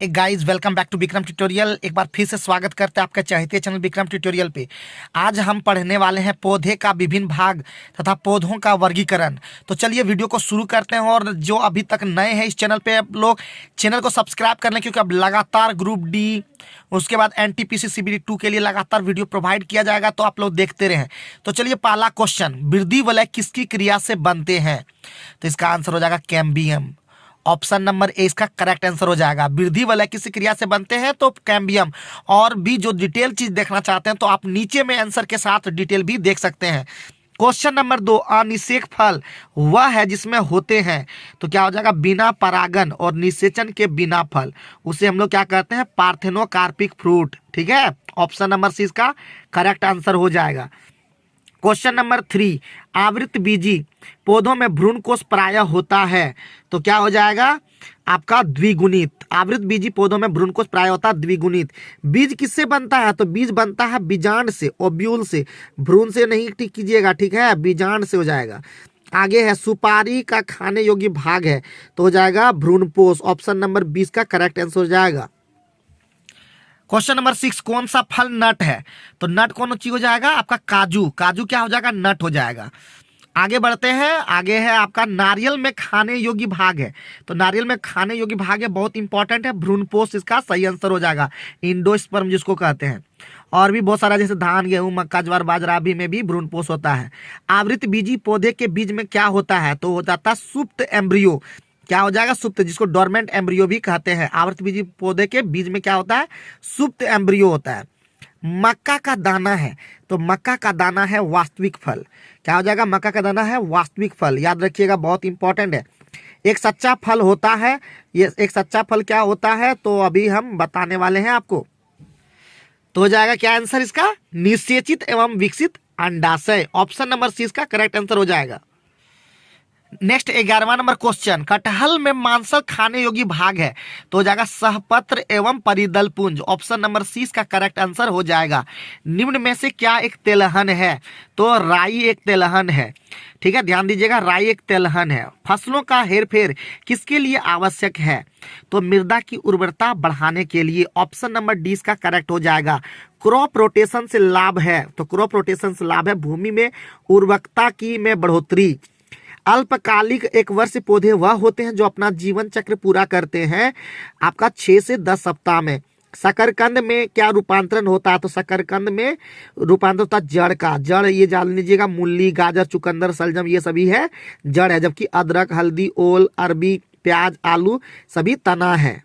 Guys welcome back to Vikram tutorial. एक बार फिर से स्वागत करते हैं आपके चाहते चैनल विक्रम ट्यूटोरियल पे। आज हम पढ़ने वाले हैं पौधे का विभिन्न भाग तथा पौधों का वर्गीकरण। तो चलिए वीडियो को शुरू करते हैं। और जो अभी तक नए हैं इस चैनल पे, आप लोग चैनल को सब्सक्राइब कर लें, क्योंकि अब लगातार ग्रुप डी, उसके बाद NTPC CBD 2 के लिए लगातार वीडियो प्रोवाइड किया जाएगा, तो आप लोग देखते रहें। तो चलिए पहला क्वेश्चन, वृद्धि वलय किसकी क्रिया से बनते हैं? तो इसका आंसर हो जाएगा कैम्बियम। ऑप्शन नंबर ए इसका करेक्ट आंसर हो जाएगा। वृद्धि वलय किस क्रिया से बनते हैं? तो कैम्बियम। और भी जो डिटेल चीज देखना चाहते हैं तो आप नीचे में आंसर के साथ डिटेल भी देख सकते हैं। क्वेश्चन नंबर 2, अनिषेक फल वह है जिसमें होते हैं, तो क्या हो जाएगा? बिना परागन और निषेचन के बिना फल, उसे हम लोग क्या कहते हैं? Parthenocarpic fruit. ठीक है, ऑप्शन नंबर सी इसका करेक्ट आंसर हो जाएगा। क्वेश्चन नंबर 3, आवृत बीजी पौधों में भ्रूणकोष प्रायः होता है, तो क्या हो जाएगा आपका? द्विगुणित। आवृत बीजी पौधों में भ्रूणकोष प्रायः होता है द्विगुणित। बीज किससे बनता है? तो बीज बनता है बीजांड से, ओव्यूल से। भ्रूण से नहीं टिक कीजिएगा, ठीक है, बीजांड से हो जाएगा। आगे है, सुपारी का खाने योग्य भाग है, तो हो जाएगा भ्रूणपोष। ऑप्शन नंबर 20 का करेक्ट आंसर हो जाएगा। क्वेश्चन नंबर 6, कौन सा फल नट है? तो नट कौन चीज हो जाएगा? आपका काजू। काजू क्या हो जाएगा? नट हो जाएगा। आगे बढ़ते हैं। आगे है आपका नारियल में खाने योग्य भाग है, तो नारियल में खाने योग्य भाग है, बहुत इंपॉर्टेंट है। भ्रूणपोष इसका सही आंसर हो जाएगा, इंडोस्पर्म जिसको कहते हैं। और भी बहुत सारा, जैसे धान, गेहूं, मक्का, ज्वार, बाजरा भी में भी भ्रूणपोष होता है। आवृत बीजी पौधे के बीज में क्या होता है? तो हो जाता है सुप्त एम्ब्रियो। क्या हो जाएगा? सुप्त, जिसको डोरमेंट एम्ब्रियो भी कहते हैं। आवृत बीजी पौधे के बीज में क्या होता है? सुप्त एम्ब्रियो होता है। मक्का का दाना है, तो मक्का का दाना है वास्तविक फल। क्या हो जाएगा? मक्का का दाना है वास्तविक फल, याद रखिएगा, बहुत इंपॉर्टेंट है। एक सच्चा फल होता है, ये एक सच्चा फल क्या होता है तो अभी हम बताने वाले हैं आपको। तो हो जाएगा क्या आंसर इसका? निषेचित एवं विकसित अंडाशय। ऑप्शन नंबर सी इसका करेक्ट आंसर हो जाएगा। नेक्स्ट 11वां नंबर क्वेश्चन, कटहल में मांसल खाने योग्य भाग है, तो हो जाएगा सहपत्र एवं परिदल पुंज। ऑप्शन नंबर सी इसका करेक्ट आंसर हो जाएगा। निम्न में से क्या एक तेलहन है? तो राई एक तेलहन है। ठीक है, ध्यान दीजिएगा, राई एक तेलहन है। फसलों का हेरफेर किसके लिए आवश्यक है? तो मृदा की उर्वरता बढ़ाने के लिए। ऑप्शन नंबर डी इसका करेक्ट हो जाएगा। क्रॉप रोटेशन से लाभ है, तो क्रॉप रोटेशन से लाभ है भूमि में उर्वरकता की में बढ़ोतरी। अल्पकालिक एक वर्ष पौधे वह होते हैं जो अपना जीवन चक्र पूरा करते हैं आपका 6 से 10 सप्ताह में। शकरकंद में क्या रूपांतरण होता है? तो शकरकंद में रूपांतरण होता है जड़ का। जड़ ये जान लीजिएगा, मूली, गाजर, चुकंदर, शलजम ये सभी है जड़ है, जबकि अदरक, हल्दी, ओल, अरबी, प्याज, आलू सभी तना है।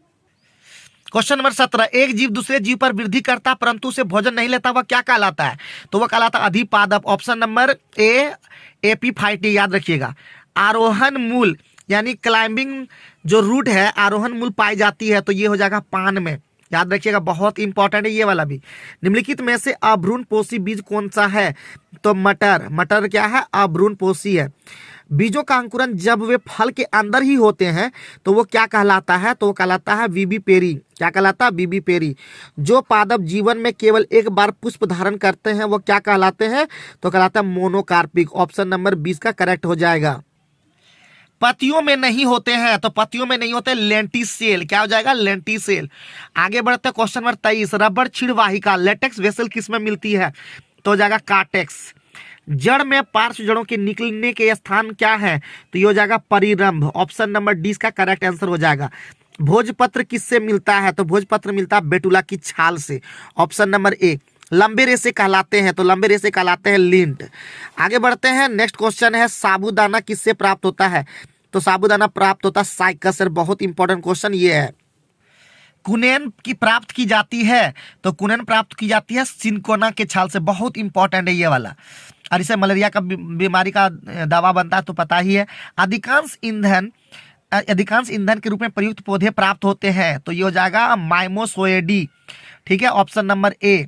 क्वेश्चन नंबर 17, एक जीव दूसरे जीव पर वृद्धि करता परंतु उसे भोजन नहीं लेता, वह क्या कहलाता है? तो वह कहलाता अधिपादप। ऑप्शन नंबर ए एपीफाइटी, याद रखिएगा। आरोहण मूल यानी क्लाइंबिंग जो रूट है, आरोहण मूल पाई जाती है, तो ये हो जाएगा पान में, याद रखिएगा, बहुत इंपॉर्टेंट है ये वाला भी। निम्नलिखित में से अभ्रूणपोषी बीज कौन सा है? तो मटर। मटर क्या है? अभ्रूणपोषी है। बीजों का अंकुरन जब वे फल के अंदर ही होते हैं तो वो क्या कहलाता है? तो वो कहलाता है विबिपेरी। क्या कहलाता है? विबिपेरी। जो पादप जीवन में केवल एक बार पुष्प धारण करते हैं वो क्या कहलाते हैं? तो कहलाता है मोनोकार्पिक। ऑप्शन नंबर 20 का करेक्ट हो जाएगा। पतियों में नहीं होते हैं, तो पतियों में नहीं होते लेंटिसेल। क्या हो जाएगा? लेंटिसेल। आगे बढ़ते हैं क्वेश्चन नंबर 23, रबड़ क्षीण वाहिका लेटेक्स वेसल किस में मिलती है? तो हो जाएगा कार्टेक्स। जड़ में पार्श्व जड़ों के निकलने के स्थान क्या है? तो ये हो जाएगा परिरंभ। ऑप्शन नंबर डी का करेक्ट आंसर हो जाएगा। भोजपत्र किससे मिलता है? तो भोजपत्र मिलता है बेटुला की छाल से। ऑप्शन नंबर ए। लंबे रेशे कहलाते हैं, तो लंबे रेशे कहलाते हैं लिंट। आगे बढ़ते हैं। नेक्स्ट क्वेश्चन है, साबूदाना किससे प्राप्त होता है? तो साबूदाना प्राप्त होता है साइकस से। बहुत इंपॉर्टेंट क्वेश्चन ये है। कुनेन की प्राप्त की जाती है, तो कुनेन प्राप्त की जाती है सिनकोना के छाल से। बहुत इंपॉर्टेंट है ये वाला, और इससे मलेरिया का बीमारी का दवा बनता है, तो पता ही है। अधिकांश ईंधन के रूप में प्रयुक्त पौधे प्राप्त होते हैं, तो ये हो जाएगा माइमोसोएडी। ठीक है, ऑप्शन नंबर ए।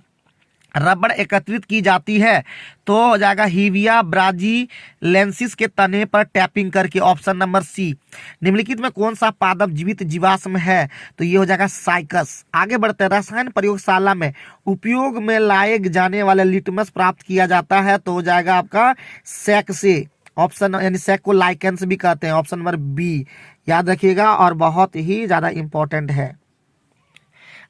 रबड़ एकत्रित की जाती है, तो हो जाएगा हीविया ब्राजीलेंसिस के तने पर टैपिंग करके। Option number C. निम्नलिखित में कौन सा पादप जीवित जीवाश्म है? तो ये हो जाएगा साइकस। आगे बढ़ते हैं। रसायन प्रयोगशाला में उपयोग में लाए जाने वाले लिटमस प्राप्त किया जाता है, तो हो जाएगा आपका सैक से। ऑप्शन यानी सैक को लाइकेंस भी कहते हैं। ऑप्शन नंबर बी याद रखिएगा, और बहुत ही ज्यादा इंपॉर्टेंट है।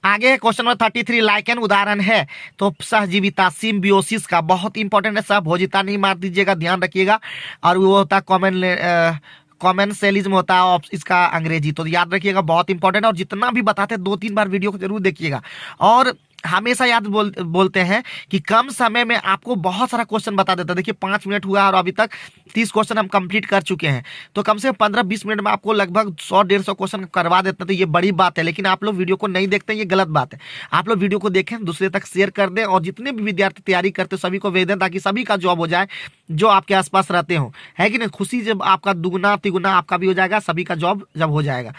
आगे है क्वेश्चन नंबर 33, लाइकेन उदाहरण है तो सहजीविता सिम्बियोसिस का, बहुत इंपॉर्टेंट है। सहभोजिता नहीं मार दीजिएगा, ध्यान रखिएगा। और वो होता है कॉमेंसेलिज्म होता है इसका अंग्रेजी, तो याद रखिएगा, बहुत इंपॉर्टेंट है। और जितना भी बताते हैं 2-3 बार वीडियो को जरूर देखिएगा। और हमेशा याद बोलते हैं कि कम समय में आपको बहुत सारा क्वेश्चन बता देता है। देखिए 5 मिनट हुआ और अभी तक 30 क्वेश्चन हम कंप्लीट कर चुके हैं, तो कम से कम 15-20 मिनट में आपको लगभग 100-150 क्वेश्चन करवा देते हैं, तो ये बड़ी बात है। लेकिन आप लोग वीडियो को नहीं देखते हैं, ये गलत बात है। आप लोग वीडियो को देखें, दूसरे तक शेयर कर दें, और जितने भी विद्यार्थी तैयारी करते हैं सभी को भेज दें, ताकि सभी का जॉब हो जाए जो आपके आसपास रहते हो, है कि नहीं। खुशी जब आपका दुगुना तिगुना आपका भी हो जाएगा, सभी का जॉब जब हो जाएगा।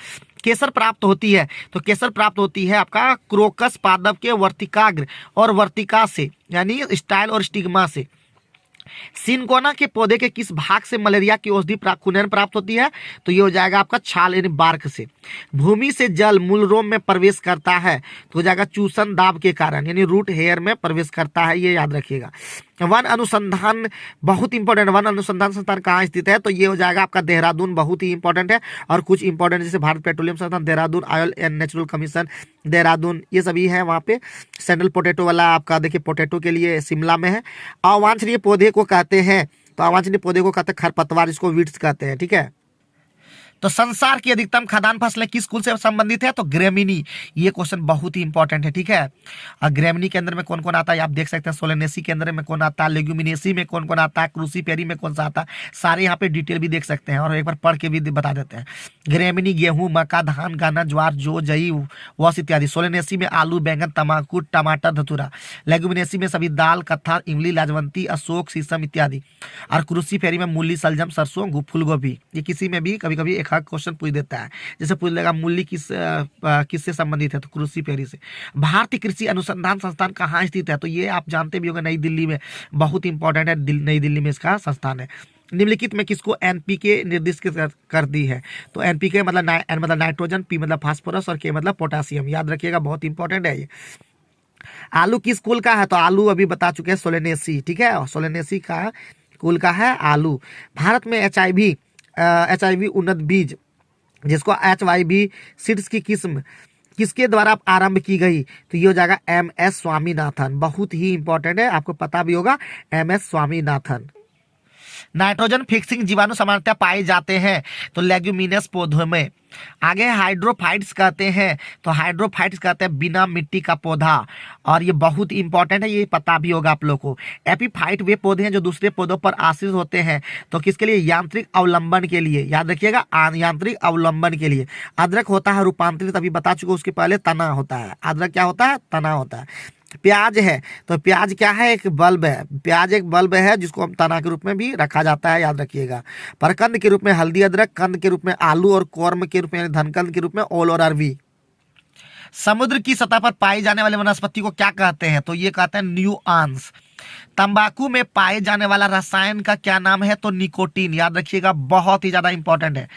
केसर प्राप्त होती है, तो केसर प्राप्त होती है आपका क्रोकस पादप के वर्तिकाग्र और वर्तिका से, यानी स्टाइल और स्टिग्मा से। सिनकोना के पौधे के किस भाग से मलेरिया की औषधि खुनन प्राप्त होती है, तो ये हो जाएगा आपका छाल यानी बार्क से। भूमि से जल मूल रोम में प्रवेश करता है, तो हो जाएगा चूसन दाब के कारण, यानी रूट हेयर में प्रवेश करता है, ये याद रखिएगा। वन अनुसंधान बहुत इंपॉर्टेंट, वन अनुसंधान संस्थान कहाँ स्थित है, तो ये हो जाएगा आपका देहरादून, बहुत ही इंपॉर्टेंट है। और कुछ इंपॉर्टेंट जैसे भारत पेट्रोलियम संस्थान Dehradun, oil and natural commission Dehradun, ये सभी है वहाँ पे। सैंडल पोटैटो वाला आपका देखिए पोटैटो के लिए शिमला में है। अवांछनीय पौधे को कहते हैं, तो अवांछनीय पौधे को कहते हैं खरपतवार, इसको वीड्स कहते हैं, ठीक है। तो संसार की अधिकतम खाद्यान्न फसलें किस कुल से संबंधित है, तो ग्रेमिनी। ये क्वेश्चन बहुत ही इंपॉर्टेंट है, ठीक है। और ग्रेमिनी के अंदर में कौन कौन आता है आप देख सकते हैं। सोलेनेसी के अंदर में कौन आता है, लेग्यूमिनेसी में कौन कौन आता है, क्रूसीफेरी में कौन सा आता है, सारे यहाँ पे डिटेल भी देख सकते हैं, और एक बार पढ़ के भी बता देते हैं। ग्रेमिनी गेहूं, मक्का, धान, गन्ना, ज्वार, जौ, जई, वस इत्यादि। सोलेनेसी में आलू, बैंगन, तम्बाकू, टमाटर, धतूरा। लेग्यूमिनेसी में सभी दाल, कत्था, इमली, लाजवंती, अशोक, शीशम इत्यादि। और क्रूसीफेरी में मूली, सलजम, सरसों, फूलगोभी। ये किसी में भी कभी कभी क्वेश्चन पूछ देता है, जैसे पूछ लेगा मूली किससे संबंधित है, तो क्रूसीफेरी से। भारतीय कृषि अनुसंधान संस्थान कहाँ स्थित है, तो ये आप जानते भी होंगे, नई दिल्ली में, बहुत इंपॉर्टेंट है, नई दिल्ली में इसका संस्थान है। निम्नलिखित में किसको एनपीके निर्दिष्ट कर दी है, तो एनपीके मतलब एन मतलब नाइट्रोजन, पी मतलब फास्फोरस और के मतलब पोटासियम, याद रखिएगा, बहुत इंपॉर्टेंट है ये। आलू किस कुल का है, तो आलू अभी बता चुके हैं, सोलेनेसी, ठीक है, सोलेनेसी का कुल का है आलू। भारत में एचआईवी उन्नत बीज, जिसको HYV सीड्स की किस्म किसके द्वारा आरंभ की गई, तो ये हो जाएगा MS स्वामीनाथन, बहुत ही इंपॉर्टेंट है, आपको पता भी होगा, MS स्वामीनाथन। नाइट्रोजन फिक्सिंग जीवाणु सामान्यतः पाए जाते हैं, तो लेग्यूमिनस पौधों में। आगे हाइड्रोफाइट्स कहते हैं, तो हाइड्रोफाइट्स कहते हैं बिना मिट्टी का पौधा, और ये बहुत इंपॉर्टेंट है, ये पता भी होगा आप लोग को। एपीफाइट वे पौधे हैं जो दूसरे पौधों पर आश्रित होते हैं, तो किसके लिए, यांत्रिक अवलंबन के लिए, याद रखिएगा, यांत्रिक अवलंबन के लिए। अदरक होता है रूपांतरित, अभी बता चुके, उसके पहले तना होता है। अदरक क्या होता है, तना होता है। प्याज है, तो प्याज क्या है, एक बल्ब है, प्याज एक बल्ब है जिसको हम तना के रूप में भी रखा जाता है, याद रखिएगा। परकंद के रूप में हल्दी अदरक, कंद के रूप में आलू, और कॉर्म के रूप में धनकंद के रूप में ओल और अरवी। समुद्र की सतह पर पाई जाने वाली वनस्पति को क्या कहते हैं, तो ये कहते हैं न्यूआंस। तंबाकू में पाए जाने वाला रसायन का क्या नाम है, तो निकोटीन, याद रखिएगा, बहुत ही ज्यादा इंपॉर्टेंट है।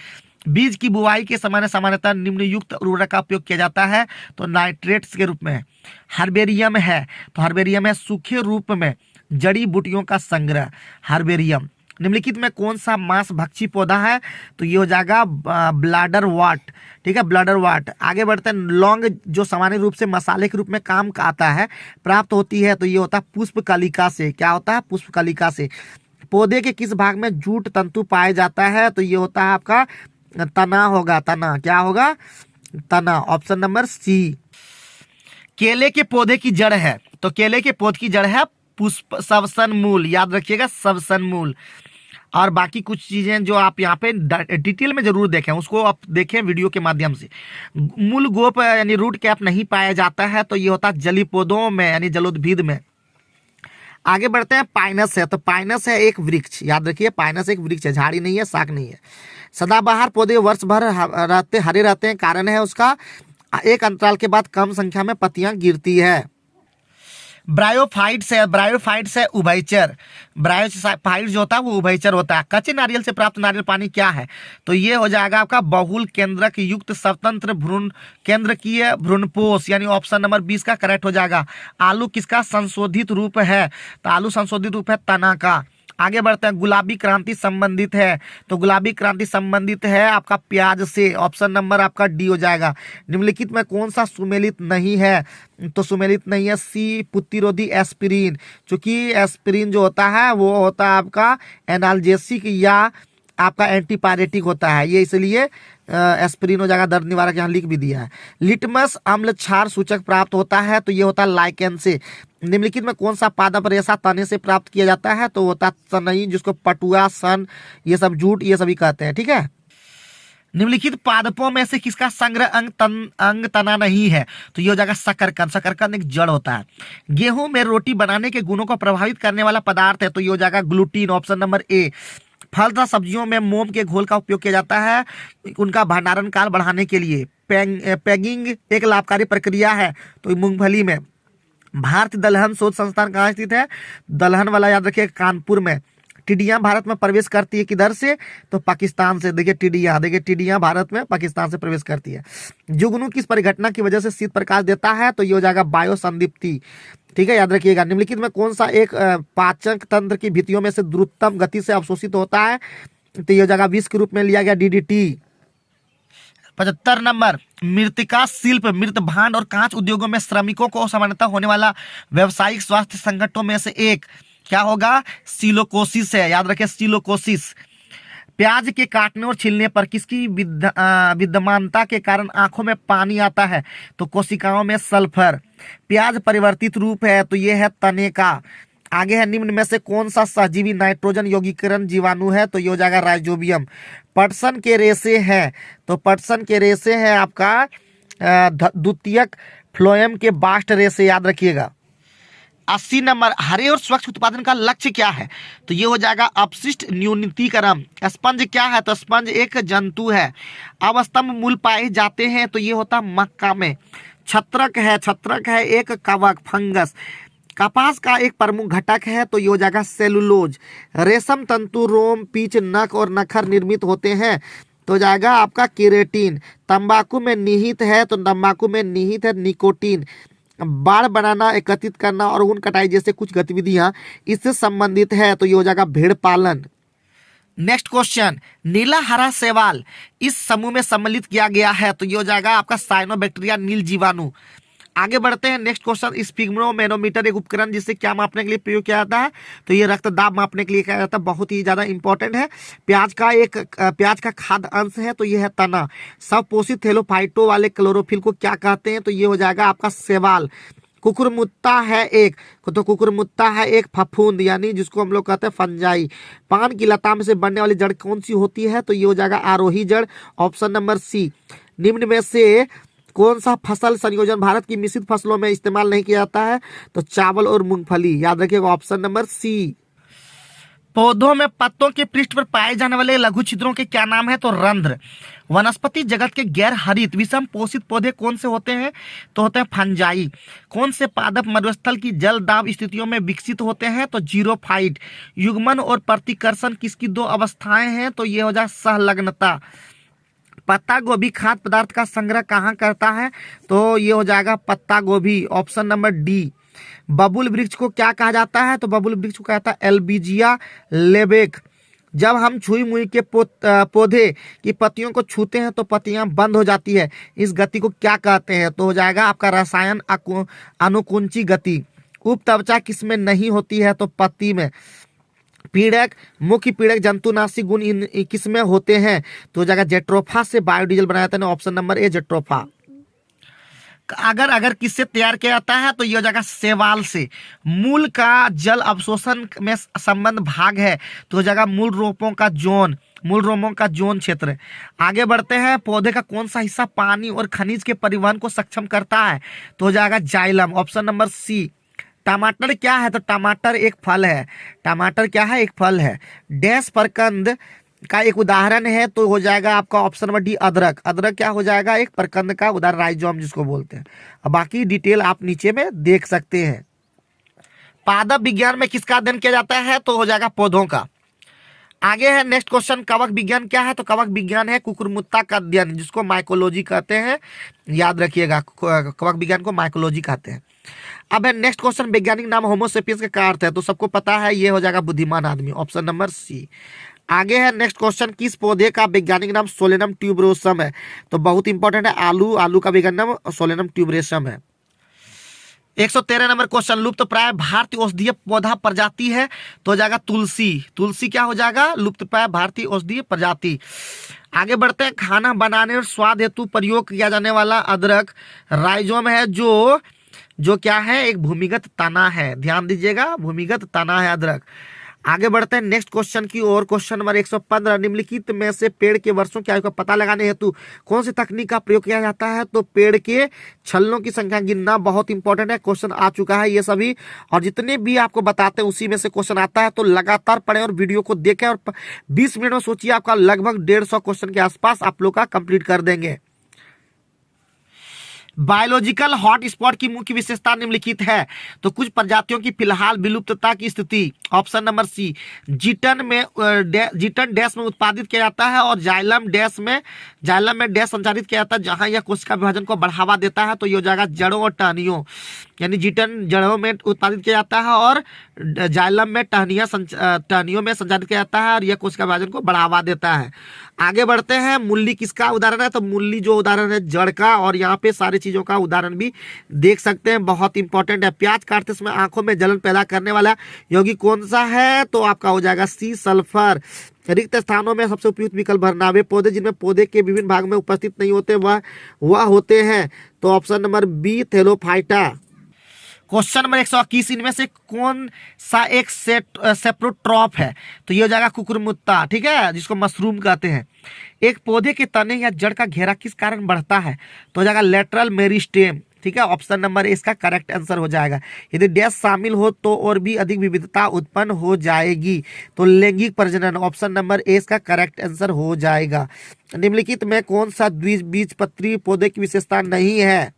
बीज की बुआई के समय सामान्यतः निम्नयुक्त उर्वरक का उपयोग किया जाता है, तो नाइट्रेट्स के रूप में। हर्बेरियम है, तो हर्बेरियम है सूखे रूप में जड़ी बूटियों का संग्रह, हर्बेरियम। निम्नलिखित में कौन सा मांस भक्षी पौधा है, तो ये हो जाएगा ब्लाडर वाट, ठीक है, ब्लाडर वाट। आगे बढ़ते हैं। लौंग जो सामान्य रूप से मसाले के रूप में काम आता है, प्राप्त होती है, तो ये होता है पुष्प कलिका से। क्या होता है, पुष्प कलिका से। पौधे के किस भाग में जूट तंतु पाया जाता है, तो ये होता है आपका तना होगा, तना, क्या होगा, तना, ऑप्शन नंबर सी। केले के पौधे की जड़ है, तो केले के पौधे की जड़ है पुष्प सबसन मूल, याद रखिएगा, सबसन मूल। और बाकी कुछ चीजें जो आप यहाँ पे डिटेल में जरूर देखें, उसको आप देखें वीडियो के माध्यम से। मूल गोप यानी रूट कैप नहीं पाया जाता है, तो ये होता है जलीय पौधों में, यानी जलोद्भिद में। आगे बढ़ते हैं। पाइनस है, तो पाइनस है एक वृक्ष, याद रखिए, पाइनस एक वृक्ष है, झाड़ी नहीं है, शाख नहीं है। सदाबहार पौधे वर्ष भर हरे रहते हैं, कारण है उसका एक अंतराल के बाद कम संख्या में पत्तियां गिरती है। ब्रायोफाइट्स है, ब्रायोफाइट्स है उभयचर, ब्रायोफाइट जो होता है वो उभयचर होता है। कच्चे नारियल से प्राप्त नारियल पानी क्या है, तो ये हो जाएगा आपका बहुल केंद्रक युक्त स्वतंत्र भ्रूण केंद्रकीय भ्रूणपोष, यानी ऑप्शन नंबर 20 का करेक्ट हो जाएगा। आलू किसका संशोधित रूप है, तो आलू संशोधित रूप है तना का। आगे बढ़ते हैं, गुलाबी क्रांति संबंधित है, तो गुलाबी क्रांति संबंधित है आपका प्याज से, ऑप्शन नंबर आपका डी हो जाएगा। निम्नलिखित में कौन सा सुमेलित नहीं है, तो सुमेलित नहीं है सी प्रतिरोधी एस्पिरिन, क्योंकि एस्पिरिन जो होता है वो होता है आपका एनाल्जेसिक या आपका एंटीपायरेटिक होता है, ये इसलिए एस्पिरिन हो जाएगा। दर्द निवारक यहाँ लिख भी दिया है। लिटमस अम्ल क्षार सूचक प्राप्त होता है, तो ये होता है लाइकेन से। निम्नलिखित में कौन सा पादप रेशा तने से प्राप्त किया जाता है, तो होता है सनई, जिसको पटुआ, सन, ये सब जूट, ये सभी कहते हैं, ठीक है। निम्नलिखित पादपों में से किसका संग्रह अंग तना नहीं है, तो ये हो जाएगा शकरकंद। शकरकंद एक जड़ होता है। गेहूं में रोटी बनाने के गुणों को प्रभावित करने वाला पदार्थ है, तो ये हो जाएगा ग्लूटीन, ऑप्शन नंबर ए। फल तथा सब्जियों में मोम के घोल का उपयोग किया जाता है उनका भंडारण काल बढ़ाने के लिए। पैगिंग एक लाभकारी प्रक्रिया है, तो मूंगफली में। भारतीय दलहन शोध संस्थान कहाँ स्थित है, दलहन वाला याद रखिए कानपुर में। टिड्डियां भारत में प्रवेश करती है किधर से, तो पाकिस्तान से। देखिए टिड्डियां भारत में पाकिस्तान से प्रवेश करती है। जुगनू किस परिघटना की वजह से शीत प्रकाश देता है, तो ये हो जाएगा बायो संदीप्ति, ठीक है, याद रखिएगा। निम्नलिखित में कौन सा एक पाचक तंत्र की भित्तियों में से द्रुततम गति से अवशोषित होता है, तो ये हो जाएगा विष के रूप में लिया गया डीडीटी। 75 नंबर, मृतिका शिल्प, मृत भांड और कांच उद्योगों में श्रमिकों को सामान्यतः होने वाला व्यावसायिक स्वास्थ्य संकटों में से एक क्या होगा, सिलोकोसिस है, याद रखें सिलोकोसिस। प्याज के काटने और छीलने पर किसकी विद्यमानता के कारण आंखों में पानी आता है, तो कोशिकाओं में सल्फर। प्याज परिवर्तित रूप है, तो यह है तने का। आगे है, निम्न में से कौन सा सहजीवी नाइट्रोजन यौगिकरण जीवाणु है, तो ये हो जाएगा राइजोबियम। पटसन के रेशे है, तो पटसन के रेशे है आपका द्वितीयक फ्लोएम के बास्ट रेशे, याद रखिएगा। 80 नंबर, हरे और स्वच्छ उत्पादन का लक्ष्य क्या है, तो ये हो जाएगा अपशिष्ट न्यूनतीकरण। स्पंज क्या है, तो स्पंज एक जंतु है। अब स्तंभ मूल पाए जाते हैं, तो ये होता है मक्का में। छत्रक है एक कवक, फंगस। कपास का एक प्रमुख घटक है, तो ये हो जाएगा सेलुलोज। रेशम तंतु, रोम, पीच, नख और नखर निर्मित होते हैं, तो हो जाएगा आपका केराटिन। तंबाकू में निहित है, तो तंबाकू में निहित है निकोटीन। बाड़ बनाना, एकत्रित करना और ऊन कटाई जैसे कुछ गतिविधियां इससे संबंधित है, तो ये हो जाएगा भेड़ पालन। नेक्स्ट क्वेश्चन, नीला हरा शैवाल इस समूह में सम्मिलित किया गया है, तो ये हो जाएगा आपका साइनोबैक्टीरिया नील जीवाणु। आगे बढ़ते हैं, नेक्स्ट क्वेश्चन, स्पिग्मोमेनोमीटर एक उपकरण जिससे क्या मापने के लिए प्रयोग किया जाता है, तो ये रक्तदाब मापने के लिए किया जाता है, बहुत ही ज्यादा इंपॉर्टेंट है। प्याज का खाद्य अंश है, तो ये है तना। सब पोषित थैलोफाइटो वाले क्लोरोफिल को क्या कहते हैं, तो ये हो जाएगा आपका शैवाल। कुकुरमुत्ता है एक फफूंद, यानी जिसको हम लोग कहते हैं फंजाई। पान की लता में से बनने वाली जड़ कौन सी होती है, तो ये हो जाएगा आरोही जड़, ऑप्शन नंबर सी। निम्न में से कौन सा फसल संयोजन भारत की मिश्रित फसलों में इस्तेमाल नहीं किया जाता है, तो चावल और मूंगफली, याद रखिएगा ऑप्शन नंबर सी। पौधों में पत्तों के पृष्ठ पर पाए जाने वाले लघु छिद्रों के क्या नाम है, तो रंध्र। वनस्पति जगत के गैर हरित विषम पोषित पौधे कौन से होते हैं, तो होते हैं फंजाई। कौन से पादप मरुस्थल की जल दाब स्थितियों में विकसित होते हैं, तो जीरोफाइट। युग्मन और प्रतिकर्षण किसकी दो अवस्थाएं हैं, तो ये हो जाए सहलग्नता। पत्ता गोभी खाद्य पदार्थ का संग्रह कहाँ करता है, तो ये हो जाएगा पत्ता गोभी, ऑप्शन नंबर डी। बबुल वृक्ष को क्या कहा जाता है, तो बबुल वृक्ष को कहता है एल्बिजिया लेबेक। जब हम छुई मुई के पौधे की पत्तियों को छूते हैं तो पत्तियां बंद हो जाती है, इस गति को क्या कहते हैं, तो हो जाएगा आपका रसायन अनुकुंची गति। उपत्वचा किसमें नहीं होती है, तो पत्ती में। पीड़क, मुख्य पीड़क जंतुनाशी गुण इन किसमें होते हैं, तो हो जाएगा जेट्रोफा से बायोडीजल बनाया जाता है, ऑप्शन नंबर ए जेट्रोफा। अगर किससे तैयार किया जाता है, तो ये हो जाएगा शैवाल से। मूल का जल अवशोषण में संबंध भाग है, तो हो जाएगा मूल रोपों का जोन क्षेत्र। आगे बढ़ते हैं, पौधे का कौन सा हिस्सा पानी और खनिज के परिवहन को सक्षम करता है, तो हो जाएगा जाइलम, ऑप्शन नंबर सी। टमाटर क्या है, तो टमाटर एक फल है। डैश प्रकंद का एक उदाहरण है, तो हो जाएगा आपका ऑप्शन नंबर डी अदरक। अदरक क्या हो जाएगा, एक प्रकंद का उदाहरण, राइजोम जिसको बोलते हैं। अब बाकी डिटेल आप नीचे में देख सकते हैं। पादप विज्ञान में किसका अध्ययन किया जाता है, तो हो जाएगा पौधों का। आगे है नेक्स्ट क्वेश्चन, कवक विज्ञान क्या है? तो कवक विज्ञान है कुकुरमुत्ता का अध्ययन, जिसको माइकोलॉजी कहते हैं, याद रखिएगा, कवक विज्ञान को माइकोलॉजी कहते हैं। अब है नेक्स्ट क्वेश्चन, वैज्ञानिक नाम होमोसेपियंस का क्या अर्थ है? तो सबको पता है, ये हो जाएगा बुद्धिमान आदमी, ऑप्शन नंबर सी। आगे है नेक्स्ट क्वेश्चन, किस पौधे का वैज्ञानिक नाम सोलेनम ट्यूबरोसम है? तो बहुत इंपॉर्टेंट है, आलू का वैज्ञानिक नाम सोलेनम ट्यूबरोसम है। 113 नंबर क्वेश्चन, लुप्त प्राय भारतीय औषधीय पौधा प्रजाति है? तो हो जाएगा तुलसी। तुलसी क्या हो जाएगा? लुप्त प्राय भारतीय औषधीय प्रजाति। आगे बढ़ते हैं, खाना बनाने और स्वाद हेतु प्रयोग किया जाने वाला अदरक राइजोम है, जो क्या है? एक भूमिगत तना है, ध्यान दीजिएगा, भूमिगत तना है अदरक। आगे बढ़ते हैं नेक्स्ट क्वेश्चन की ओर। क्वेश्चन नंबर 115, निम्नलिखित में से पेड़ के वर्षों की आयु का पता लगाने हेतु कौन सी तकनीक का प्रयोग किया जाता है? तो पेड़ के छल्लों की संख्या गिनना बहुत इंपॉर्टेंट है, क्वेश्चन आ चुका है ये सभी, और जितने भी आपको बताते हैं उसी में से क्वेश्चन आता है, तो लगातार पढ़ें और वीडियो को देखें, और 20 मिनट में सोचिए आपका लगभग 150 क्वेश्चन के आसपास आप लोग का कंप्लीट कर देंगे। बायोलॉजिकल हॉटस्पॉट की मुख्य विशेषता निम्नलिखित है? तो कुछ प्रजातियों की फिलहाल विलुप्तता की स्थिति, ऑप्शन नंबर सी। जीटन डैश में उत्पादित किया जाता है और जाइलम में डैश संचारित किया जाता है, जहां यह कोशिका विभाजन को बढ़ावा देता है। तो ये हो जाएगा जड़ों और टहनियों, यानी जीटन जड़ों में उत्पादित किया जाता है और जाइलम में टहनियों में संचारित किया जाता है, और यह कोशिका विभाजन को बढ़ावा देता है। आगे बढ़ते हैं, मूली किसका उदाहरण है? तो मूली जो उदाहरण है जड़ का, और यहाँ पे सारी चीजों का उदाहरण भी देख सकते हैं, बहुत इंपॉर्टेंट है। प्याज काटते समय आंखों में जलन पैदा करने वाला यौगिक कौन सा है? तो आपका हो जाएगा सी, सल्फर। रिक्त स्थानों में सबसे उपयुक्त विकल्प भरना, वे पौधे जिनमें पौधे के विभिन्न भाग में उपस्थित नहीं होते वह होते हैं। तो option number B, thallophyta. Question number 121, इनमें से कौन सा एक सेप्रोट्रॉप है? तो ये हो जाएगा कुकुरमुत्ता, ठीक है, जिसको मशरूम कहते हैं। एक पौधे के तने या जड़ का घेरा किस कारण बढ़ता है? तो हो जाएगा लेटरल मेरिस्टेम, ठीक है, ऑप्शन नंबर ए इसका करेक्ट आंसर हो जाएगा। यदि डैश शामिल हो तो और भी अधिक विविधता उत्पन्न हो जाएगी, तो लैंगिक प्रजनन, ऑप्शन नंबर ए इसका करेक्ट आंसर हो जाएगा। निम्नलिखित में कौन सा द्विबीजपत्री पौधे की विशेषता नहीं है?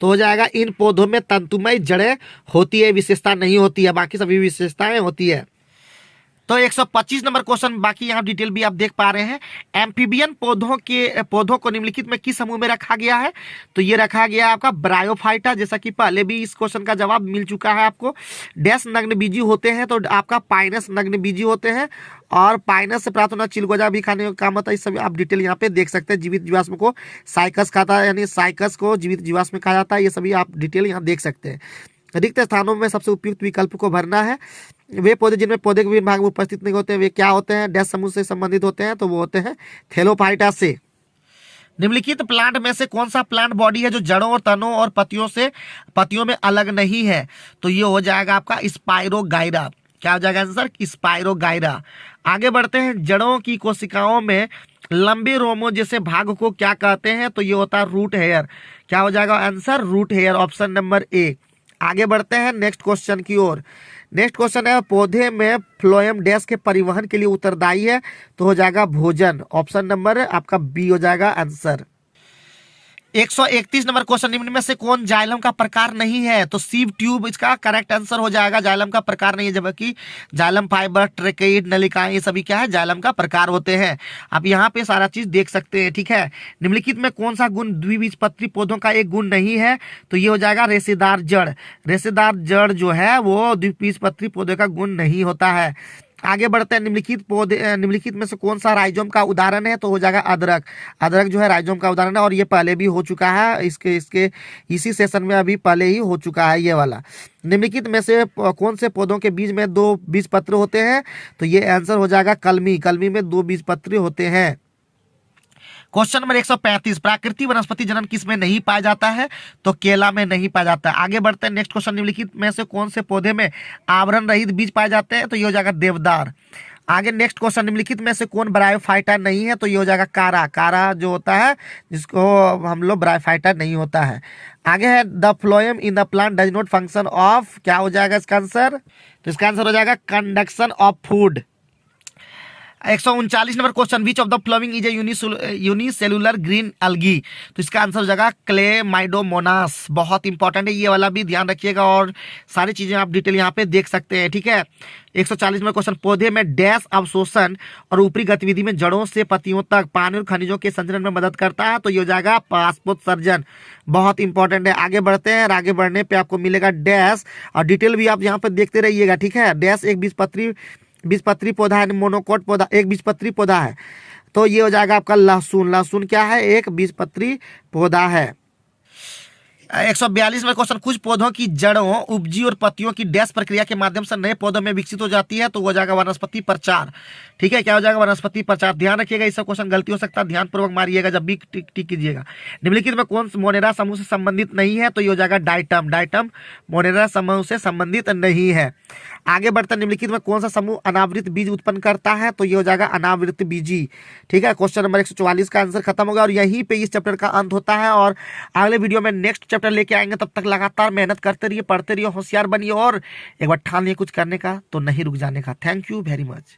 तो हो जाएगा इन पौधों में तंतुमय जड़ें होती है, विशेषता नहीं होती है, बाकी सभी विशेषताएं होती है। तो 125 नंबर क्वेश्चन, बाकी यहाँ डिटेल भी आप देख पा रहे हैं। एम्फीबियन पौधों को निम्नलिखित में किस समूह में रखा गया है? तो ये रखा गया है आपका ब्रायोफाइटा, जैसा कि पहले भी इस क्वेश्चन का जवाब मिल चुका है आपको। डैश नग्नबीजी होते हैं, तो आपका पाइनस नग्नबीजी होते हैं, और पाइनस से प्राप्त होना चिलगोजा भी खाने का काम होता है। इस सब आप डिटेल यहाँ पे देख सकते हैं। जीवित जीवाश्म को साइकस खाता है, यानी साइकस को जीवित जीवाश्म कहा जाता है, ये सभी आप डिटेल यहाँ देख सकते हैं। रिक्त स्थानों में सबसे उपयुक्त विकल्प को भरना है। वे पौधे जिनमें पौधे के विभिन्न भाग में उपस्थित नहीं होते वे क्या होते हैं? डैश समूह से संबंधित होते हैं, तो वो होते हैं थैलोफाइटा से। निम्नलिखित प्लांट में से कौन सा प्लांट बॉडी है जो जड़ों और तनों और पत्तियों में अलग नहीं है? तो ये हो जाएगा आपका स्पाइरोगाइरा। क्या हो जाएगा आंसर? स्पाइरोगाइरा। आगे बढ़ते हैं, जड़ों की कोशिकाओं में लंबे रोमों जैसे भाग को क्या कहते हैं? तो ये होता है रूट हेयर। क्या हो जाएगा answer? Root hair, option number A. आगे बढ़ते हैं नेक्स्ट क्वेश्चन की ओर। नेक्स्ट क्वेश्चन है, पौधे में फ्लोएम डैश के परिवहन के लिए उत्तरदायी है? तो हो जाएगा भोजन, ऑप्शन नंबर आपका बी हो जाएगा आंसर। 131 नंबर क्वेश्चन, निम्न में से कौन जाइलम का प्रकार नहीं है? तो सीव ट्यूब इसका करेक्ट आंसर हो जाएगा, जाइलम का प्रकार नहीं है, जबकि जाइलम फाइबर, ट्रेकेइड, नलिकाएं, ये सभी क्या है? जाइलम का प्रकार होते हैं। आप यहाँ पे सारा चीज देख सकते हैं, ठीक है। निम्नलिखित में कौन सा गुण द्विबीजपत्री पौधों का एक गुण नहीं है? तो ये हो जाएगा रेशेदार जड़। रेशेदार जड़ जो है वो द्विबीजपत्री पौधे का गुण नहीं होता है। आगे बढ़ते हैं, निम्नलिखित में से कौन सा राइजोम का उदाहरण है? तो हो जाएगा अदरक। अदरक जो है राइजोम का उदाहरण है, और ये पहले भी हो चुका है, इसके इसी सेशन में अभी पहले ही हो चुका है ये वाला। निम्नलिखित में से कौन से पौधों के बीज में 2 बीजपत्र होते हैं? तो ये आंसर हो जाएगा कलमी। कलमी में 2 बीजपत्र होते हैं। क्वेश्चन नंबर 135, प्राकृतिक वनस्पति जनन किस में नहीं पाया जाता है? तो केला में नहीं पाया जाता है। आगे बढ़ते हैं, नेक्स्ट क्वेश्चन, निम्नलिखित में से कौन से पौधे में आवरण रहित बीज पाए जाते हैं? तो ये हो जाएगा देवदार। आगे नेक्स्ट क्वेश्चन, निम्नलिखित में से कौन ब्रायोफाइटा नहीं है? तो ये हो जाएगा कारा। कारा जो होता है जिसको हम लोग ब्रायोफाइटा नहीं होता है। आगे है, the phloem in the plant does not function of, क्या हो जाएगा इसका आंसर? तो इसका आंसर हो जाएगा conduction of food. 139 number question, which of the following is a unicellular green algae. तो इसका आंसर हो जाएगा क्लेमाइडोमोनास। बहुत इंपॉर्टेंट है, ये वाला भी ध्यान रखिएगा और सारी चीजें आप डिटेल यहाँ पे देख सकते हैं, ठीक है। 140 नंबर क्वेश्चन, पौधे में डैश अवशोषण और ऊपरी गतिविधि में जड़ों से पत्तियों तक पानी और खनिजों के संचरण में मदद करता है, तो ये हो जाएगा पासपोत्सर्जन। बहुत इंपॉर्टेंट है। आगे बढ़ते हैं और आगे बढ़ने पे आपको मिलेगा डैश, और डिटेल भी आप यहाँ पे देखते रहिएगा, ठीक है। डैश एक बीजपत्री पौधा है, मोनोकोट पौधा, एक बीजपत्री पौधा है, तो ये हो जाएगा आपका लहसुन। लहसुन क्या है? एक बीजपत्री पौधा है। 142 में क्वेश्चन, कुछ पौधों की जड़ों, उपजी और पत्तियों की डैश प्रक्रिया के माध्यम से नए पौधों में विकसित हो जाती है, तो वो हो जाएगा वनस्पति प्रचार, ठीक है। क्या हो जाएगा? वनस्पति प्रचार। ध्यान रखिएगा, इसका क्वेश्चन गलती हो सकता है, ध्यानपूर्वक मारिएगा जब भी टिक कीजिएगा। निम्नलिखित में कौन मोनेरा समूह से संबंधित नहीं है, तो ये हो जाएगा डाइटम। डाइटम मोनेरा समूह से संबंधित नहीं है। आगे बढ़ते, निम्नलिखित में कौन सा समूह अनावृत बीज उत्पन्न करता है, तो ये हो जाएगा अनावृत बीजी, ठीक है। क्वेश्चन नंबर 144 का आंसर खत्म हो गया और यहीं पे इस चैप्टर का अंत होता है, और अगले वीडियो में नेक्स्ट चैप्टर लेके आएंगे। तब तक लगातार मेहनत करते रहिए, पढ़ते रहिए, होशियार बनिए, और एक बार ठान लिए कुछ करने का तो नहीं रुक जाने का। Thank you very much.